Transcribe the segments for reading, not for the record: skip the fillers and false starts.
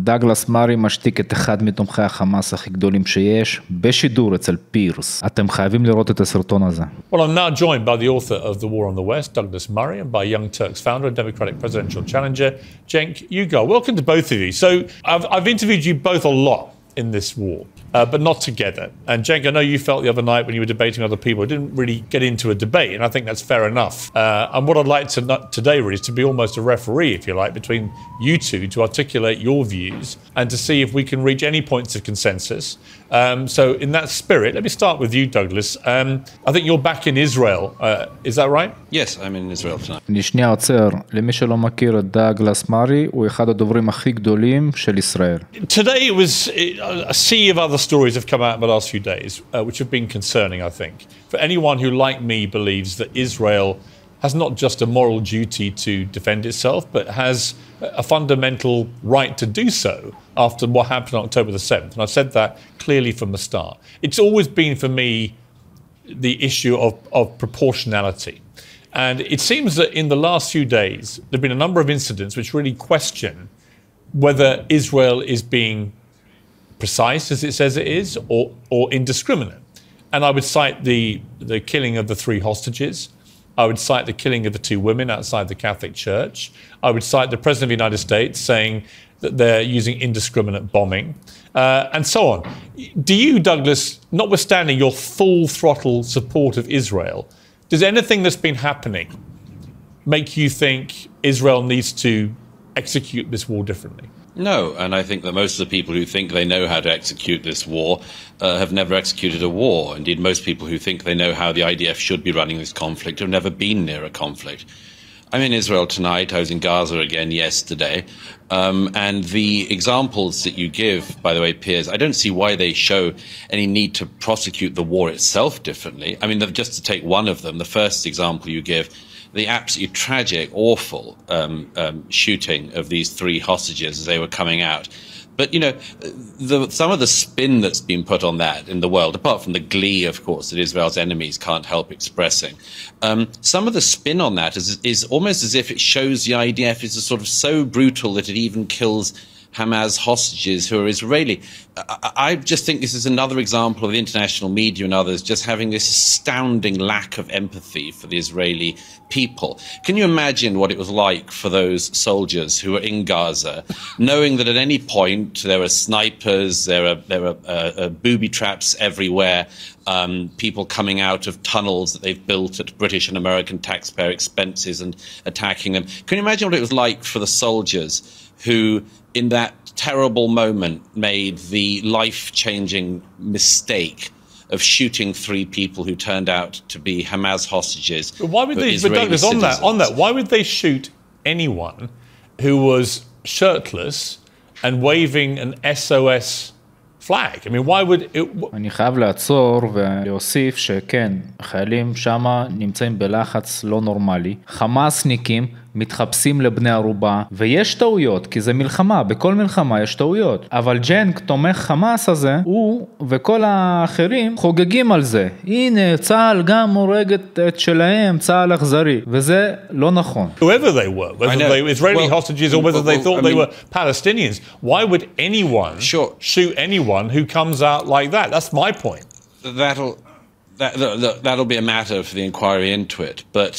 דאגלס מארי משתיק את אחד מתומכי החמאס הכי גדולים שיש, בשידור אצל פירס. אתם חייבים לראות את הסרטון הזה. Well, I'm now joined by the author of The War on the West, Douglas Murray, and by Young Turks founder and Democratic presidential challenger, Cenk Uygur. Welcome to both of you. So I've interviewed you both a lot in this war, but not together. And Cenk, I know you felt the other night when you were debating with other people, it didn't really get into a debate, and I think that's fair enough. And what I'd like to today really is to be almost a referee, if you like, between you two to articulate your views and to see if we can reach any points of consensus. So in that spirit, let me start with you, Douglas. I think you're back in Israel. Is that right? Yes, I'm in Israel tonight. אני שנייה עוצר, למי שלא מכיר את דאגלס מארי, הוא אחד הדוברים הכי גדולים של ישראל. Today it was a sea of other stories have come out in the last few days, which have been concerning, I think. For anyone who, like me, believes that Israel has not just a moral duty to defend itself, but has a fundamental right to do so after what happened on October the 7th. And I've said that clearly from the start. It's always been, for me, the issue of proportionality. And it seems that in the last few days, there have been a number of incidents which really question whether Israel is being precise, as it says it is, or indiscriminate. And I would cite the killing of the 3 hostages. I would cite the killing of the 2 women outside the Catholic Church. I would cite the President of the United States saying that they're using indiscriminate bombing, and so on. Do you, Douglas, notwithstanding your full throttle support of Israel, does anything that's been happening make you think Israel needs to execute this war differently? No, and I think that most of the people who think they know how to execute this war have never executed a war. Indeed, most people who think they know how the IDF should be running this conflict have never been near a conflict. I'm in Israel tonight. I was in Gaza again yesterday. And the examples that you give, by the way, Piers, I don't see why they show any need to prosecute the war itself differently. I mean, just to take one of them, the first example you give, the absolutely tragic, awful shooting of these 3 hostages as they were coming out. But, you know, some of the spin that's been put on that in the world, apart from the glee, of course, that Israel's enemies can't help expressing, some of the spin on that is almost as if it shows the IDF is sort of so brutal that it even kills Hamas hostages who are Israeli. I just think this is another example of the international media and others just having this astounding lack of empathy for the Israeli people. Can you imagine what it was like for those soldiers who were in Gaza, knowing that at any point there are snipers, there are booby traps everywhere, people coming out of tunnels that they've built at British and American taxpayer expenses and attacking them? Can you imagine what it was like for the soldiers who, in that terrible moment, made the life-changing mistake of shooting 3 people who turned out to be Hamas hostages? But why would they, but Douglas, on that, why would they shoot anyone who was shirtless and waving an SOS flag? I mean, why would it... אני חייב לעצור ולהוסיף שכן, החיילים שמה נמצאים בלחץ לא נורמלי, חמאסניקים מתחפשים לבני ערובה, ויש טעויות, כי זה מלחמה, בכל מלחמה יש טעויות, אבל ג'נק תומך חמאס הזה, הוא וכל האחרים חוגגים על זה, הנה צהל גם הורג את שלהם, צהל אכזרי, וזה לא נכון. Whoever they were, whether they were Israeli hostages or whether they thought they were Palestinians, why would anyone shoot anyone who comes out like that? That's my point. That'll be a matter for the inquiry into it. But,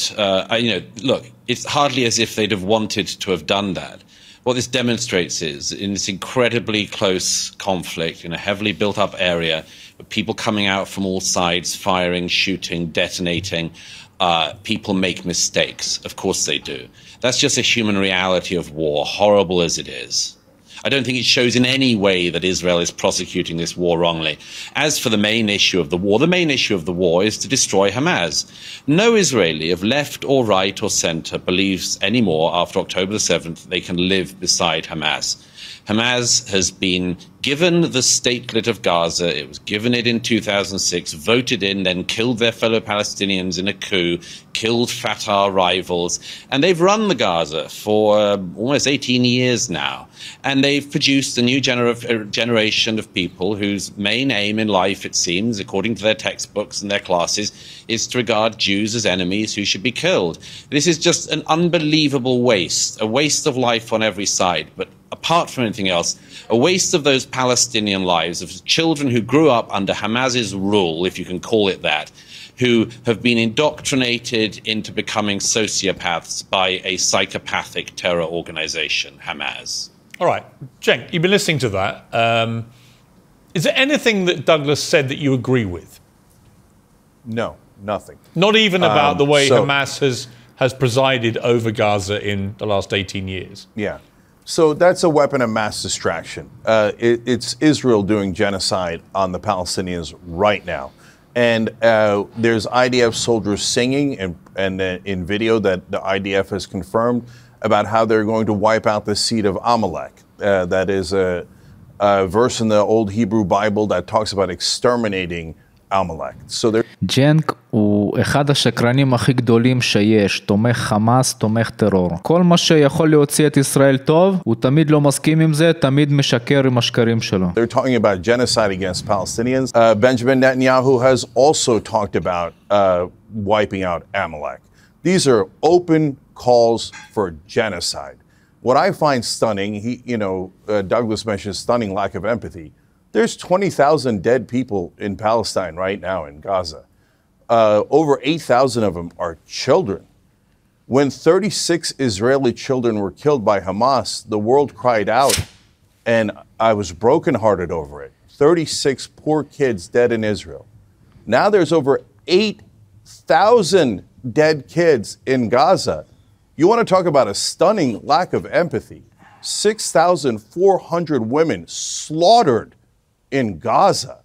you know, look, it's hardly as if they'd have wanted to have done that. What this demonstrates is, in this incredibly close conflict, in a heavily built-up area, with people coming out from all sides, firing, shooting, detonating, people make mistakes. Of course they do. That's just a human reality of war, horrible as it is. I don't think it shows in any way that Israel is prosecuting this war wrongly. As for the main issue of the war, the main issue of the war is to destroy Hamas. No Israeli of left or right or center believes anymore after October the 7th they can live beside Hamas. Hamas has been given the statelet of Gaza. It was given it in 2006, voted in, then killed their fellow Palestinians in a coup, killed Fatah rivals. And they've run the Gaza for almost 18 years now. And they've produced a new generation of people whose main aim in life, it seems, according to their textbooks and their classes, is to regard Jews as enemies who should be killed. This is just an unbelievable waste, a waste of life on every side. But apart from anything else, a waste of those Palestinian lives, of children who grew up under Hamas's rule, if you can call it that, who have been indoctrinated into becoming sociopaths by a psychopathic terror organization, Hamas. All right, Cenk, you've been listening to that. Is there anything that Douglas said that you agree with? No, nothing. Not even about the way so- Hamas has presided over Gaza in the last 18 years? Yeah. So that's a weapon of mass distraction. It's Israel doing genocide on the Palestinians right now. And there's IDF soldiers singing and in video that the IDF has confirmed about how they're going to wipe out the seed of Amalek. That is a verse in the old Hebrew Bible that talks about exterminating Amalek. So they're... ג'נק הוא אחד השקרנים הכי גדולים שיש, תומך חמאס, תומך טרור. כל מה שיכול להוציא את ישראל טוב, הוא תמיד לא מסכים עם זה, תמיד משקר עם השקרים שלו. They're talking about genocide against Palestinians. Benjamin Netanyahu has also talked about wiping out Amalek. These are open calls for genocide. What I find stunning, Douglas mentioned stunning lack of empathy. There's 20,000 dead people in Palestine right now in Gaza. Over 8,000 of them are children. When 36 Israeli children were killed by Hamas, the world cried out, and I was brokenhearted over it. 36 poor kids dead in Israel. Now there's over 8,000 dead kids in Gaza. You want to talk about a stunning lack of empathy. 6,400 women slaughtered in Gaza.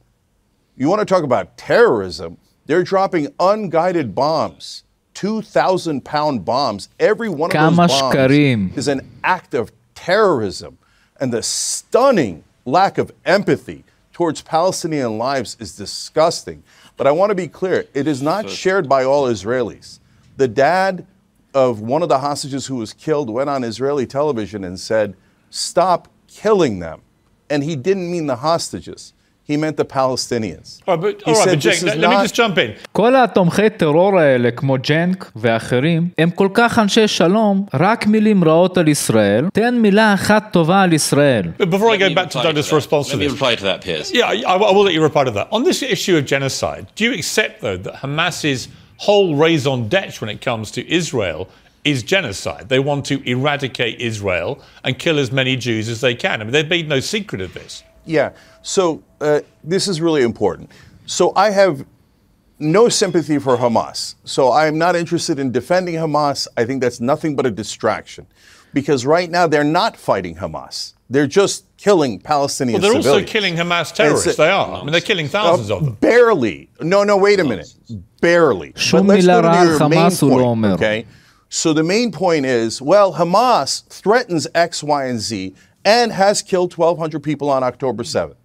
You want to talk about terrorism? They're dropping unguided bombs, 2,000-pound bombs. Every one of those bombs is an act of terrorism. And the stunning lack of empathy towards Palestinian lives is disgusting. But I want to be clear, it is not shared by all Israelis. The dad of one of the hostages who was killed went on Israeli television and said, stop killing them. And he didn't mean the hostages. He meant the Palestinians. All right, but Cenk, let me just jump in. כל התומכי טרור האלה, כמו ג'נק ואחרים, הם כל כך אנשי שלום, רק מילים רעות על ישראל, תן מילה אחת טובה על ישראל. Before I go back to Douglas' response to this. Let me reply to that, Piers. Yeah, I will let you reply to that. On this issue of genocide, do you accept, though, that Hamas's whole raison d'etre when it comes to Israel is genocide? They want to eradicate Israel and kill as many Jews as they can. I mean, they've made no secret of this. Yeah, so this is really important. So I have no sympathy for Hamas. So I am not interested in defending Hamas. I think that's nothing but a distraction. Because right now they're not fighting Hamas. They're just killing Palestinian civilians. Well, they're also killing Hamas terrorists. They are. I mean, they're killing thousands of them. Barely. No, wait a minute. Barely. But let's go to your main point, okay? So the main point is, well, Hamas threatens X, Y, and Z and has killed 1,200 people on October 7th.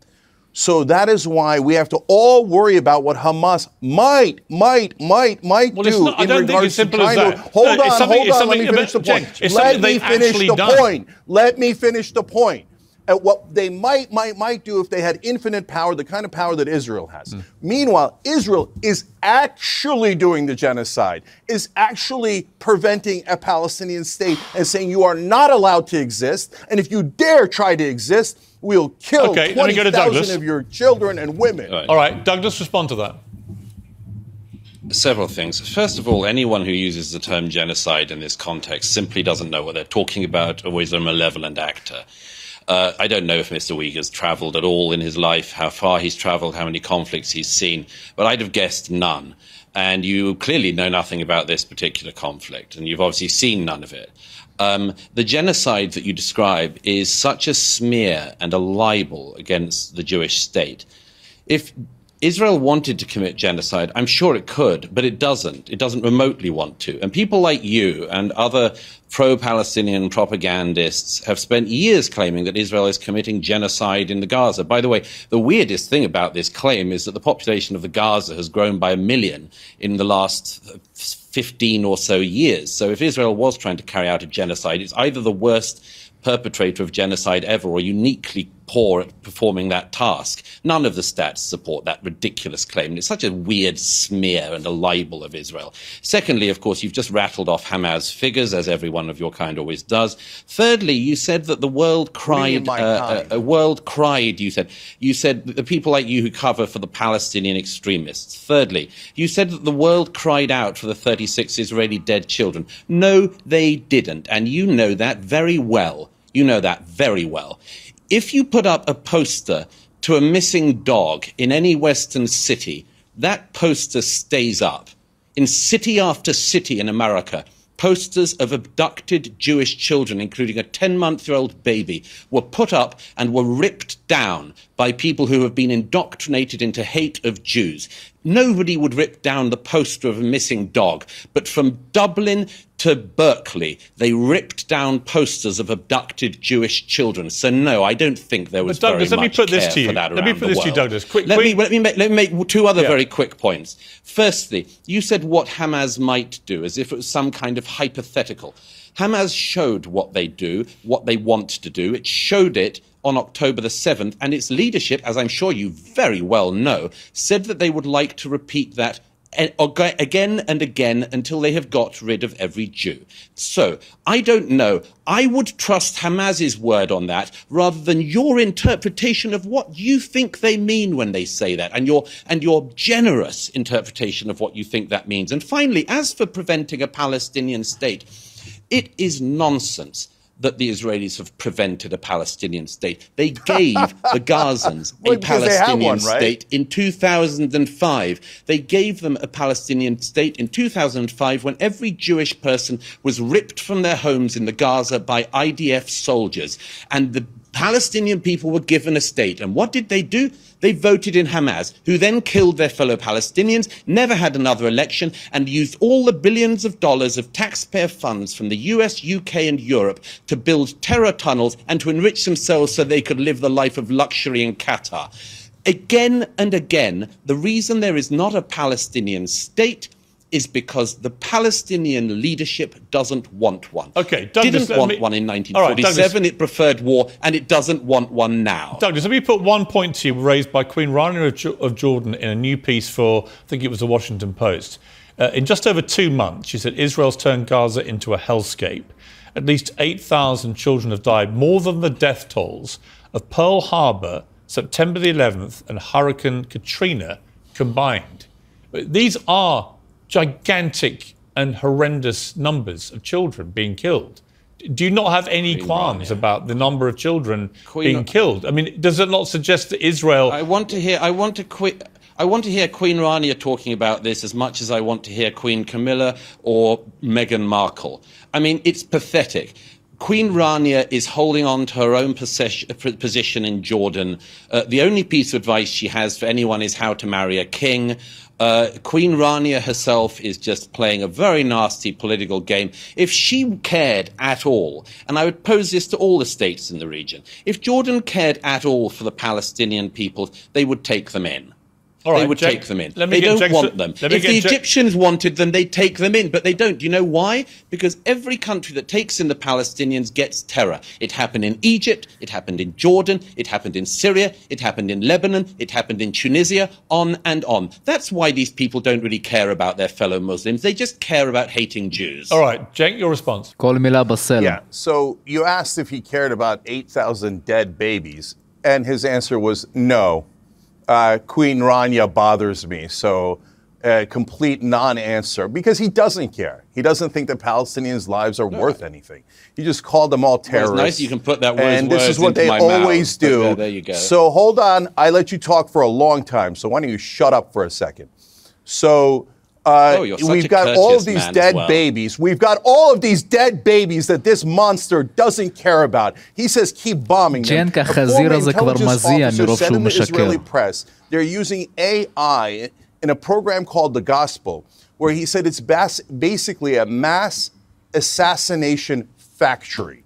So that is why we have to all worry about what Hamas might do in regards to trying to... Hold on, let me finish the point. Let me finish the point. At what they might do if they had infinite power, the kind of power that Israel has. Meanwhile, Israel is actually doing the genocide, is actually preventing a Palestinian state and saying you are not allowed to exist, and if you dare try to exist, we'll kill 20,000 of your children and women. All right, Douglas, respond to that. Several things. First of all, anyone who uses the term genocide in this context simply doesn't know what they're talking about, or is a malevolent actor. I don't know if Mr. Week has travelled at all in his life, how far he's travelled, how many conflicts he's seen, but I'd have guessed none. And you clearly know nothing about this particular conflict, and you've obviously seen none of it. The genocide that you describe is such a smear and a libel against the Jewish state. If Israel wanted to commit genocide, I'm sure it could, but it doesn't. It doesn't remotely want to. And people like you and other pro-Palestinian propagandists have spent years claiming that Israel is committing genocide in the Gaza. By the way, the weirdest thing about this claim is that the population of the Gaza has grown by 1 million in the last 15 or so years. So if Israel was trying to carry out a genocide, it's either the worst perpetrator of genocide ever or uniquely poor at performing that task. None of the stats support that ridiculous claim. And it's such a weird smear and a libel of Israel. Secondly, of course, you've just rattled off Hamas figures, as everyone of your kind always does. Thirdly, you said that the world cried. You said that the people like you who cover for the Palestinian extremists. Thirdly, you said that the world cried out for the 36 Israeli dead children. No, they didn't. And you know that very well. You know that very well. If you put up a poster to a missing dog in any Western city, that poster stays up. In city after city in America, posters of abducted Jewish children, including a 10-month-old baby, were put up and were ripped down by people who have been indoctrinated into hate of Jews. Nobody would rip down the poster of a missing dog, but from Dublin to Berkeley, they ripped down posters of abducted Jewish children. So no, I don't think there was Douglas, very much care for that around the world. Let me put this to you, Douglas. Let me make two other very quick points. Firstly, you said what Hamas might do, as if it was some kind of hypothetical. Hamas showed what they do, what they want to do. It showed it on October the 7th, and its leadership, as I'm sure you very well know, said that they would like to repeat that again and again until they have got rid of every Jew. So, I don't know. I would trust Hamas's word on that rather than your interpretation of what you think they mean when they say that, and your generous interpretation of what you think that means. And finally, as for preventing a Palestinian state, it is nonsense that the Israelis have prevented a Palestinian state. They gave the Gazans a Palestinian state in 2005. They gave them a Palestinian state in 2005 when every Jewish person was ripped from their homes in the Gaza by IDF soldiers. And the Palestinian people were given a state. And what did they do? They voted in Hamas, who then killed their fellow Palestinians, never had another election, and used all the billions of dollars of taxpayer funds from the US, UK, and Europe to build terror tunnels and to enrich themselves so they could live the life of luxury in Qatar. Again and again, the reason there is not a Palestinian state is because the Palestinian leadership doesn't want one. Okay, Douglas, didn't want one in 1947. It preferred war, and it doesn't want one now. Douglas, let me put one point to you raised by Queen Rania of Jordan in a new piece for, I think it was the Washington Post. In just over 2 months, she said Israel's turned Gaza into a hellscape. At least 8,000 children have died, more than the death tolls of Pearl Harbor, September the 11th, and Hurricane Katrina combined. These are gigantic and horrendous numbers of children being killed. Do you not have any qualms about the number of children being killed? I mean, does it not suggest that Israel... I want to hear Queen Rania talking about this as much as I want to hear Queen Camilla or Meghan Markle. I mean, it's pathetic. Queen Rania is holding on to her own position in Jordan. The only piece of advice she has for anyone is how to marry a king. Queen Rania herself is just playing a very nasty political game. If she cared at all, and I would pose this to all the states in the region, if Jordan cared at all for the Palestinian people, they would take them in. They would take them in. They don't want them. If the Egyptians wanted them, they'd take them in, but they don't. Do you know why? Because every country that takes in the Palestinians gets terror. It happened in Egypt, it happened in Jordan, it happened in Syria, it happened in Lebanon, it happened in Tunisia, on and on. That's why these people don't really care about their fellow Muslims. They just care about hating Jews. All right, Cenk, your response. Yeah, so you asked if he cared about 8,000 dead babies, and his answer was no. Queen Rania bothers me, so complete non-answer, because he doesn't care. He doesn't think the Palestinians' lives are worth anything. He just called them all terrorists. Well, it's nice you can put that and this is what they always do. There you go. So hold on, I let you talk for a long time, so why don't you shut up for a second? So we've got all of these dead babies. We've got all of these dead babies that this monster doesn't care about. He says keep bombing them. A former intelligence officer said in the Israeli press, they're using AI in a program called The Gospel, where he said it's basically a mass assassination factory.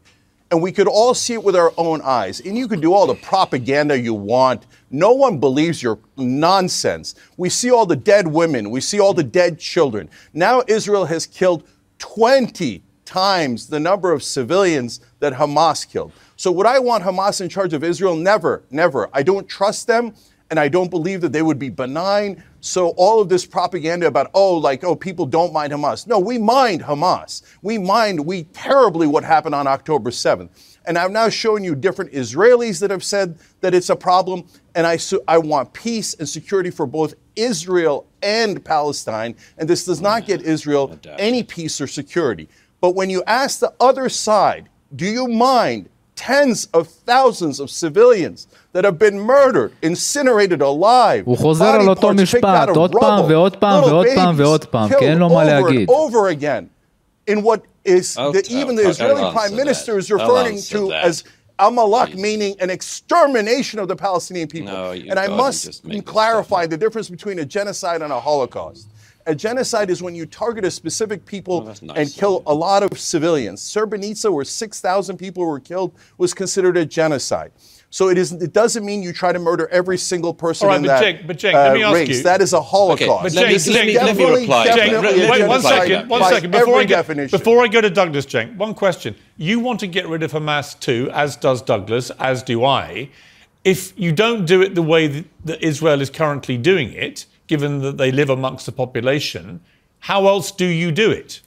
And we could all see it with our own eyes. And you can do all the propaganda you want. No one believes your nonsense. We see all the dead women. We see all the dead children. Now Israel has killed 20 times the number of civilians that Hamas killed. So would I want Hamas in charge of Israel? Never, never. I don't trust them, and I don't believe that they would be benign. So all of this propaganda about, people don't mind Hamas. No, we mind Hamas. We terribly what happened on October 7th. And I've now shown you different Israelis that have said that it's a problem. And I want peace and security for both Israel and Palestine. And this does not get Israel any peace or security. But when you ask the other side, do you mind tens of thousands of civilians that have been murdered, incinerated alive, הוא חוזר על אותו משפט, עוד פעם ועוד פעם ועוד פעם ועוד פעם, כי אין לו מה להגיד. Over again, in what is even the Israeli Prime Minister is referring to as Amalek, meaning an extermination of the Palestinian people. And I must clarify the difference between a genocide and a Holocaust. A genocide is when you target a specific people and kill a lot of civilians. Srebrenica, where 6,000 people were killed, was considered a genocide. So it doesn't mean you try to murder every single person in that let me ask race. you. That is a Holocaust. Let me reply. Wait, one second. Before I go to Douglas, Cenk, one question. You want to get rid of Hamas too, as does Douglas, as do I. If you don't do it the way that Israel is currently doing it, given that they live amongst the population, how else do you do it?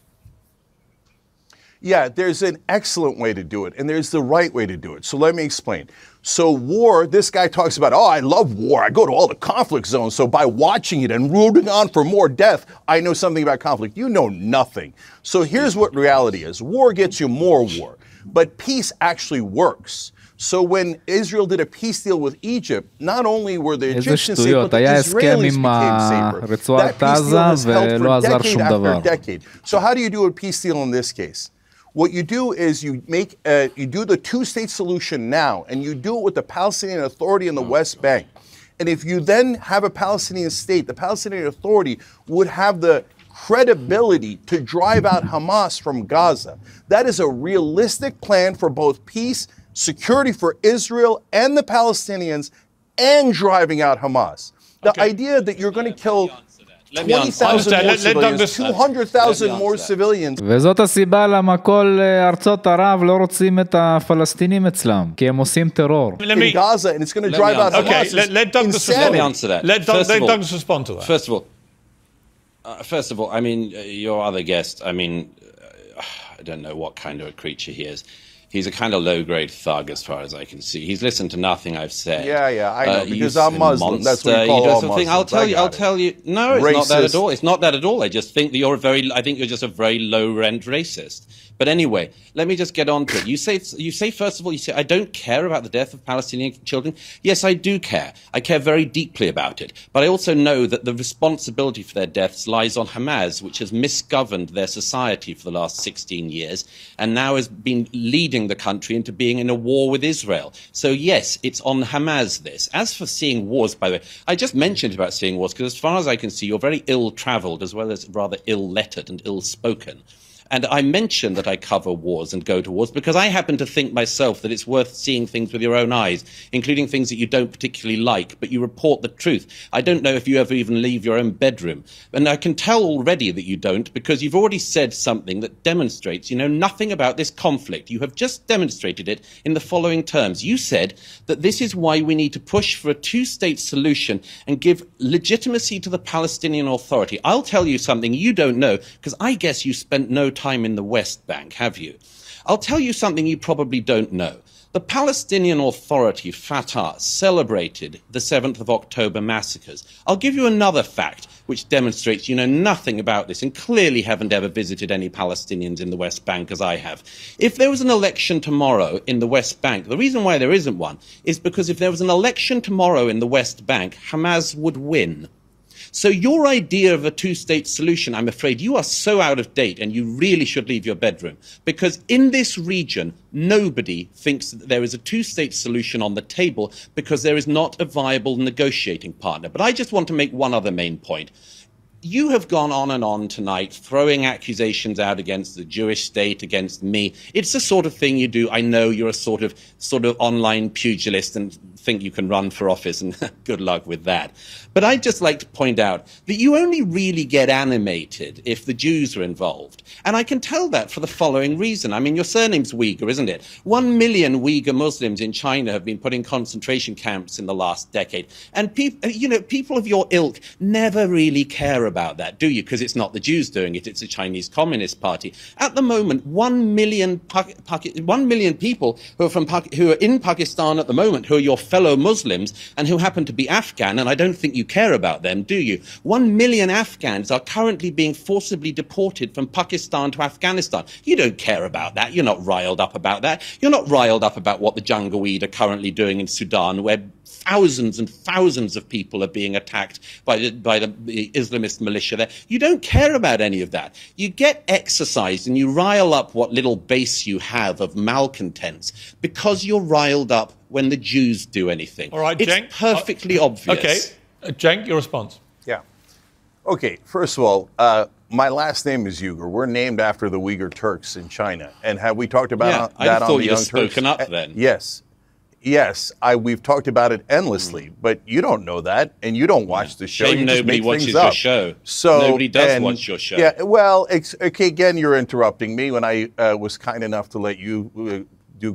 Yeah, there's an excellent way to do it, and there's the right way to do it. So let me explain. So war, this guy talks about, I love war. I go to all the conflict zones. So by watching it and rooting on for more death, I know something about conflict. You know nothing. So here's what reality is. War gets you more war, but peace actually works. So when Israel did a peace deal with Egypt, not only were the Egyptians safe, but the Israelis became safer. That peace deal has held for decade after decade. So how do you do a peace deal in this case? What you do is you do the two-state solution now, and you do it with the Palestinian Authority in the West Bank. And if you then have a Palestinian state, the Palestinian Authority would have the credibility to drive out Hamas from Gaza. That is a realistic plan for both peace, security for Israel and the Palestinians, and driving out Hamas. The idea that you're going to kill 20,000 more civilians, 200,000 more civilians. וזאת הסיבה למה כל ארצות ערב לא רוצים את הפלסטינים אצלם, כי הם עושים טרור. In Gaza, and it's going to drive out Hamas. Let Douglas respond to that. First of all, I mean, your other guest, I mean, I don't know what kind of a creature he is. He's a kind of low-grade thug, as far as I can see. He's listened to nothing I've said. Yeah, I know, because I'm Muslim. That's what we call all Muslims. I'll tell you. No, it's not that at all. It's not that at all. I just think that I think you're just a very low-rent racist. But anyway, let me just get on to it. You say first of all, I don't care about the death of Palestinian children. Yes, I do care. I care very deeply about it. But I also know that the responsibility for their deaths lies on Hamas, which has misgoverned their society for the last 16 years and now has been leading the country into being in a war with Israel. So yes, it's on Hamas this. As for seeing wars, by the way, I just mentioned about seeing wars because as far as I can see, you're very ill-travelled as well as rather ill-lettered and ill-spoken. And I mention that I cover wars and go to wars because I happen to think myself that it's worth seeing things with your own eyes, including things that you don't particularly like, but you report the truth. I don't know if you ever even leave your own bedroom. And I can tell already that you don't because you've already said something that demonstrates you know nothing about this conflict. You have just demonstrated it in the following terms. You said that this is why we need to push for a two-state solution and give legitimacy to the Palestinian Authority. I'll tell you something you don't know because I guess you spent no time in the West Bank, have you? I'll tell you something you probably don't know. The Palestinian Authority, Fatah, celebrated the 7th of October massacres. I'll give you another fact which demonstrates you know nothing about this and clearly haven't ever visited any Palestinians in the West Bank as I have. If there was an election tomorrow in the West Bank, the reason why there isn't one is because if there was an election tomorrow in the West Bank, Hamas would win. So your idea of a two-state solution, I'm afraid you are so out of date and you really should leave your bedroom. Because in this region, nobody thinks that there is a two-state solution on the table because there is not a viable negotiating partner. But I just want to make one other main point. You have gone on and on tonight, throwing accusations out against the Jewish state, against me. It's the sort of thing you do. I know you're a sort of online pugilist and think you can run for office, and good luck with that. But I'd just like to point out that you only really get animated if the Jews are involved. And I can tell that for the following reason. I mean, your surname's Uyghur, isn't it? 1 million Uyghur Muslims in China have been put in concentration camps in the last decade. And people of your ilk never really care about that, do you? Because it's not the Jews doing it, it's the Chinese Communist Party. At the moment, 1 million people who are in Pakistan at the moment, who are your fellow Muslims and who happen to be Afghan, and I don't think you care about them, do you? 1 million Afghans are currently being forcibly deported from Pakistan to Afghanistan. You don't care about that. You're not riled up about that. You're not riled up about what the Janjaweed are currently doing in Sudan, where thousands and thousands of people are being attacked by the Islamist militia there. You don't care about any of that. You get exercised and you rile up what little base you have of malcontents because you're riled up when the Jews do anything. All right, it's Cenk, perfectly obvious. Okay, Cenk, your response. Yeah. Okay, first of all, my last name is Uyghur. We're named after the Uyghur Turks in China. And have we talked about that on the Young Turks? I thought you'd spoken up then. Yes, we've talked about it endlessly, but you don't know that, and you don't watch the show. Shame you nobody just make watches things your up. show. So, nobody does watch your show. Yeah, well, okay, again, you're interrupting me when I was kind enough to let you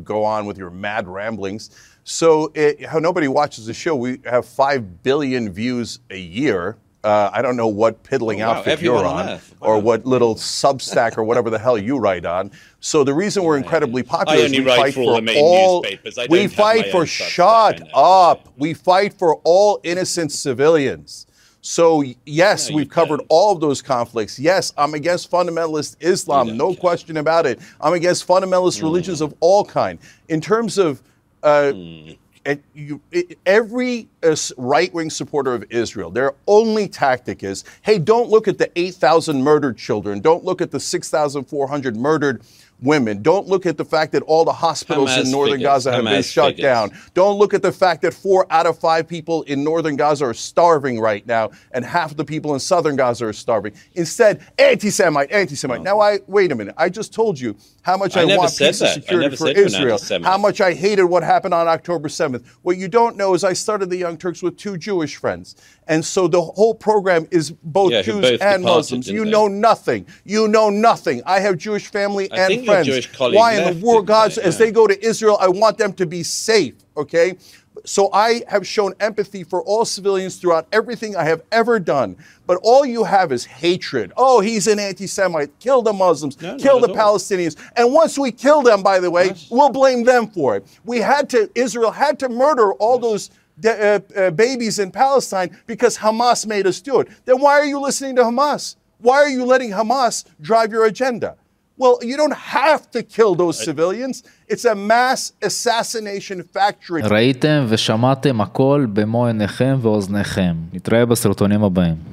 go on with your mad ramblings. So how nobody watches the show, we have 5 billion views a year. I don't know what piddling outfit you're on, or what little Substack or whatever the hell you write on. So the reason we're incredibly popular is we fight for all. We fight for shut up. We fight for all innocent civilians. So yes, we've covered all of those conflicts. Yes, I'm against fundamentalist Islam, no question about it. I'm against fundamentalist religions of all kind. In terms of every right-wing supporter of Israel, their only tactic is, hey, don't look at the 8,000 murdered children. Don't look at the 6,400 murdered women. Don't look at the fact that all the hospitals in northern Gaza have been shut down. Don't look at the fact that 4 out of 5 people in northern Gaza are starving right now, and half of the people in southern Gaza are starving. Instead, anti-Semite. Now, wait a minute. I just told you how much I want peace and security for Israel, how much I hated what happened on October 7th. What you don't know is I started the Young Turks with 2 Jewish friends. And so the whole program is both Jews and Muslims. You know nothing. You know nothing. I have Jewish family and friends. Why in the world, God, as they go to Israel, I want them to be safe, okay? So I have shown empathy for all civilians throughout everything I have ever done. But all you have is hatred. Oh, he's an anti-Semite. Kill the Muslims. Kill the Palestinians. And once we kill them, by the way, we'll blame them for it. Israel had to murder all those babies in Palestine because Hamas made us do it. Then why are you listening to Hamas? Why are you letting Hamas drive your agenda? Well, you don't have to kill those civilians. It's a mass assassination factory. ראיתם ושמעתם הכל במו עיניכם ואוזניכם. נתראה בסרטונים הבאים.